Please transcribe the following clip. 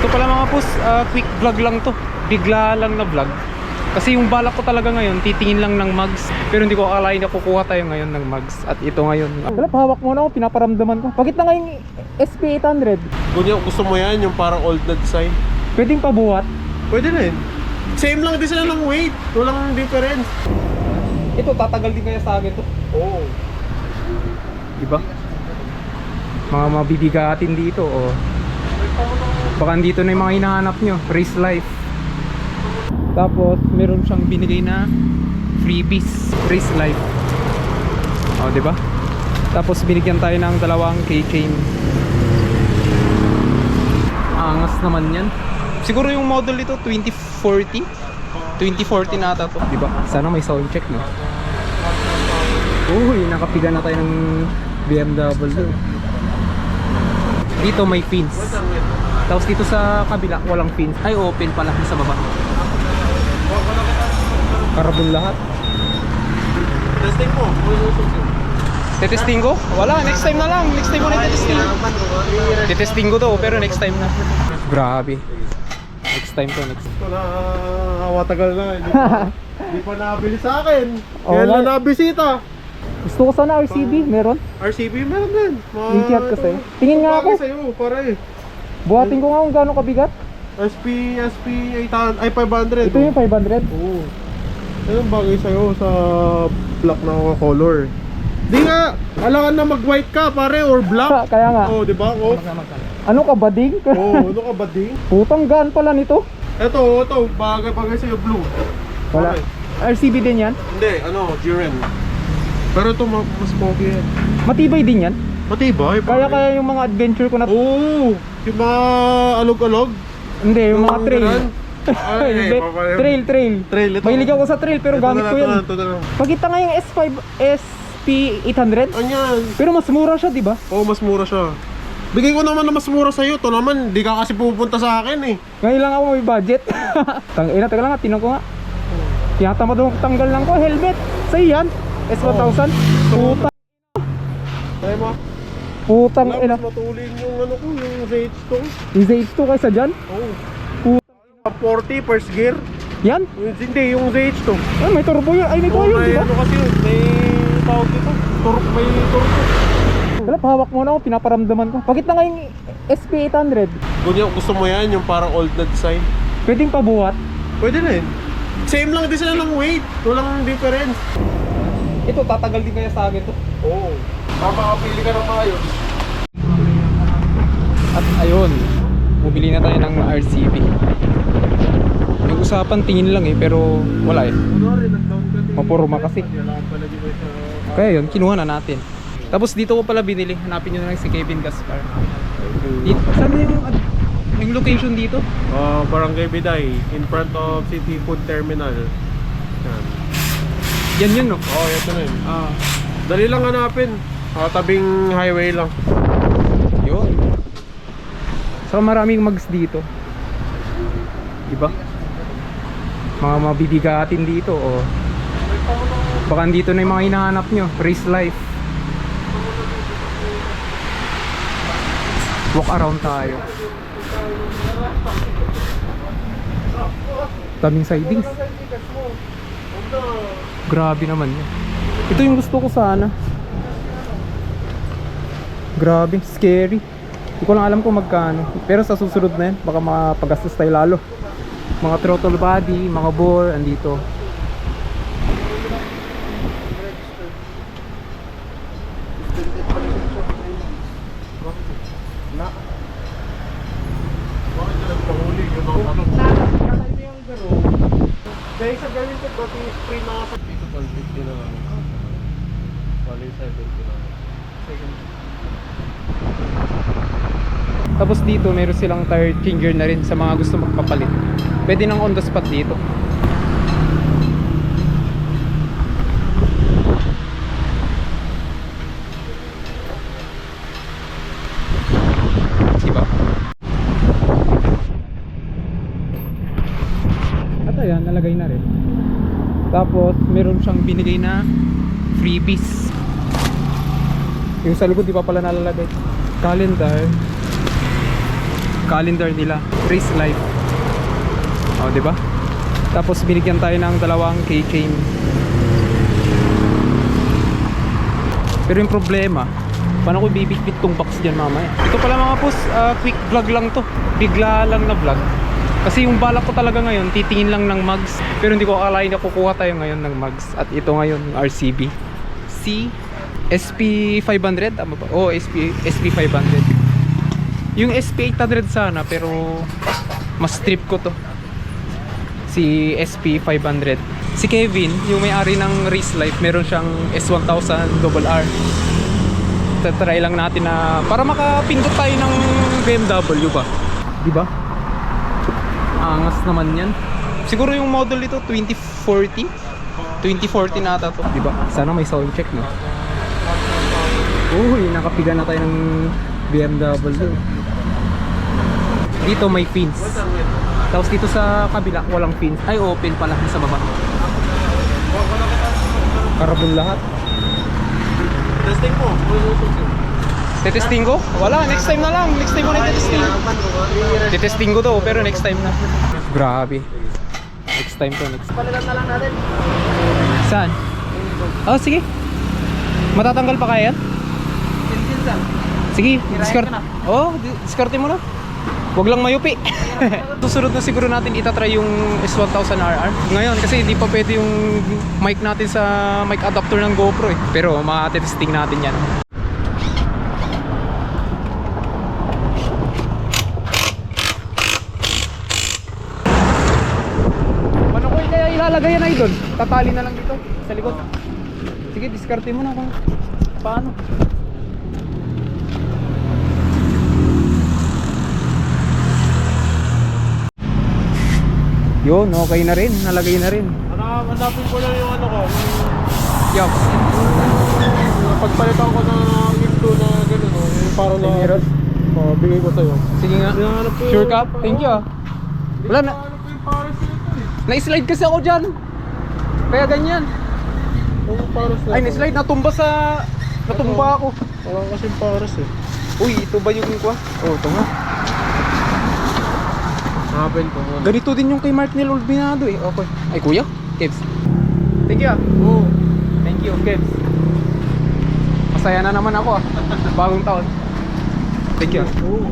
Ito pala mga boss, quick vlog lang to. Bigla lang na vlog. Kasi yung balak ko talaga ngayon, titingin lang ng mugs. Pero hindi ko akalain na kukuha tayo ngayon ng mugs. At ito ngayon. Wala, pahawak muna ako, pinaparamdaman ko. Bakit na ngayong SP800? Gusto mo yan, yung parang old na design? Pwedeng pabuhat. Pwede na yun. Same lang din sila ng weight. Walang difference. Ito, tatagal din kaya sa akin to. Oo. Diba? Mga mabibigatin dito, oh. Baka dito na yung mga hinahanap nyo. Race life. Tapos, meron siyang binigay na freebies. Race life. Oh, diba? Tapos, binigyan tayo ng dalawang keychain. Angas naman yan. Siguro yung model ito, 2040. 2040 na ata to. Diba? Sana may sound check, no? Uy, nakapiga na tayo ng BMW. Dito may pins. Tapos dito sa kabila, walang pins. Ay, open pala sa baba. Carbon lahat. Testing mo. Tetesting ko? Wala, next time na lang. Next time mo na tetesting. Tetesting ko to, pero next time na. Grabe. Next time to, next. Ito na, matagal na. Hindi pa nabili sa akin. Oo Kaya nga. na nabisita. Gusto ko sana RCB, meron? RCB meron din. Intiat kasi. Tingin nga ako. Bagay sa'yo, pare. Buhatin ko nga kung gaano kabigat. SP 800, ay 500. Ito yung 500. Oo. Ito yung bagay sa'yo sa black na color. Di nga, alangan na mag-white ka pare or black. Kaya nga. Oo, di ba? Oo. Ano ka, bading? Oo, ano ka ba ding? Putang gaan pala nito. Ito, bagay sa'yo blue. Wala. Okay. RCB din yan? Hindi, Jiren. Pero ito mas pogi yan. Matibay din yan? Matibay, Kaya yung mga adventure ko na... Oo, yung mga alog-alog. Hindi, yung mga trail. Ay, Hindi. papaya. Trail. Ito. Mahilig ako sa trail pero Ito gamit na, ko yan. Ito na. Pakita nga yung SP800. Anyan. Pero mas mura siya, di ba? Oo, mas mura siya. Bigay ko naman na mas mura sa'yo. Ito naman, di ka kasi pupunta sa akin eh. Ngayon lang ako may budget. Teka lang, tinan ko nga. Tinatamad akong tanggal lang ko. Helmet. Sa'yo yan. S1000. Putang. Tayo mo. Putang Wala, ina. mas matulin yung ko, yung ZH2. Yung ZH2 kaysa dyan. Oo. Putang. 40 first gear. Yan. Hindi, yung ZH2. Ay, may turbo yun. Ay, may turbo yun, di ba? Ano kasi yun, may tawag dito. May turbo. Wala, pahawak muna ako. Pinaparamdaman ko. Bakit na ngayong SP800? Gusto mo yan, yung parang old na design? Pwedeng pabuhat. Pwede na yun. Same lang din sila ng weight. Walang difference. Ito, tatagal din kaya sa akin to. Oo. Makakapili ka ng maayos. At ayun, bumili na tayo ng RCB. Yung usapan tingin lang eh, pero wala eh. Mapurma kasi. Kaya yun, kinuha na natin. Tapos dito ko pala binili. Hanapin nyo na lang si Kevin Gaspar. Dito, saan yung location dito? Barangay Biday, in front of City Food Terminal. Yan. Yan yun, no? Oo, ito na yun. Dali lang hanapin. Tabing highway lang. Yun. Saka maraming mags dito. Diba? Mga mabibigatin dito, oh. Baka dito na yung mga hinahanap nyo. Race life. Walk around tayo. Daming sidings. Grabe naman yun. Ito yung gusto ko sana. Grabe, scary. Hindi ko lang alam kung magkano. Pero sa susunod na yan, baka makapagastos tayo lalo. Mga throttle body, mga bore, andito. Dahil sa gawin ko, pati spray na sa dito, 150 na lang. Bali, 70 na lang. Tapos dito, meron silang tire changer na rin sa mga gusto magpapalit. Pwede nang on the spot dito. Diba? At ayan, nalagay na rin. Tapos, meron siyang binigay na freebies. Yung sa likod, di pa pala nalalagay. Calendar. calendar nila, Race Life. O, di ba? Tapos binigyan tayo ng dalawang keychain. Pero yung problema, paano ko bibitbit tong box dyan mamaya? Ito pala mga boss, quick vlog lang to. Bigla lang na vlog. Kasi yung balak ko talaga ngayon, titingin lang ng mugs. Pero hindi ko akalain na kukuha tayo ngayon ng mugs. At ito ngayon, RCB. SP500? Tama ba? Oo, SP500. Yung SP800 sana, pero mas trip ko to. Si SP500. Si Kevin, yung may-ari ng Race Life, meron siyang S1000 RR. Try lang natin na para makapindot tayo ng BMW ba? Di ba? Angas naman yan. Siguro yung model nito 2040 na ata to, di ba? Sana may sound check, no? Uy, nakapiga na tayo ng BMW. Dito may pins. Tapos dito sa kabila walang pins. Ay, open pala sa baba. Carbon lahat. Testing mo. Tetesting ko? Wala, next time na lang. Next time mo na tetesting. Tetesting ko to, pero next time na. Grabe. Next time to, next. Palitan na lang natin. Saan? Oh, sige. Matatanggal pa kaya yan? Sige, discard. Oh, discard mo na. Huwag lang mayupi. Susunod na siguro natin itatry yung S1000 RR. Ngayon kasi hindi pa pwede yung mic natin sa mic adapter ng GoPro eh. Pero makatesting natin yan. Paano ko kaya ilalagay yan ay doon? Tatali na lang dito sa likod. Sige, diskarte mo na kung paano. Yun, okay na rin. Nalagay na rin. Hanapin ko lang yung ano ko. Yup. Pagpalitan ko na into na gano'n, no? Yung para na bigay ko sa'yo. Sige nga. Hinahanap ko Sure yung- ka? Thank you ah. Wala na. Hinahanap ko yung pares nito eh. Na-slide kasi ako dyan. Kaya ganyan. Yung pares nito. Ay, na-slide. Natumba sa... Natumba ako. Wala kasing pares eh. Uy, ito ba yung kwa? Oh, ito nga. Hanapin ko. Ganito din yung kay Martinel Olbinado eh. Okay. Ay, kuya. Kebs. Thank you ah. Oo. Thank you, Kebs. Masaya na naman ako ah. Bagong taon. Thank you ah. Oo.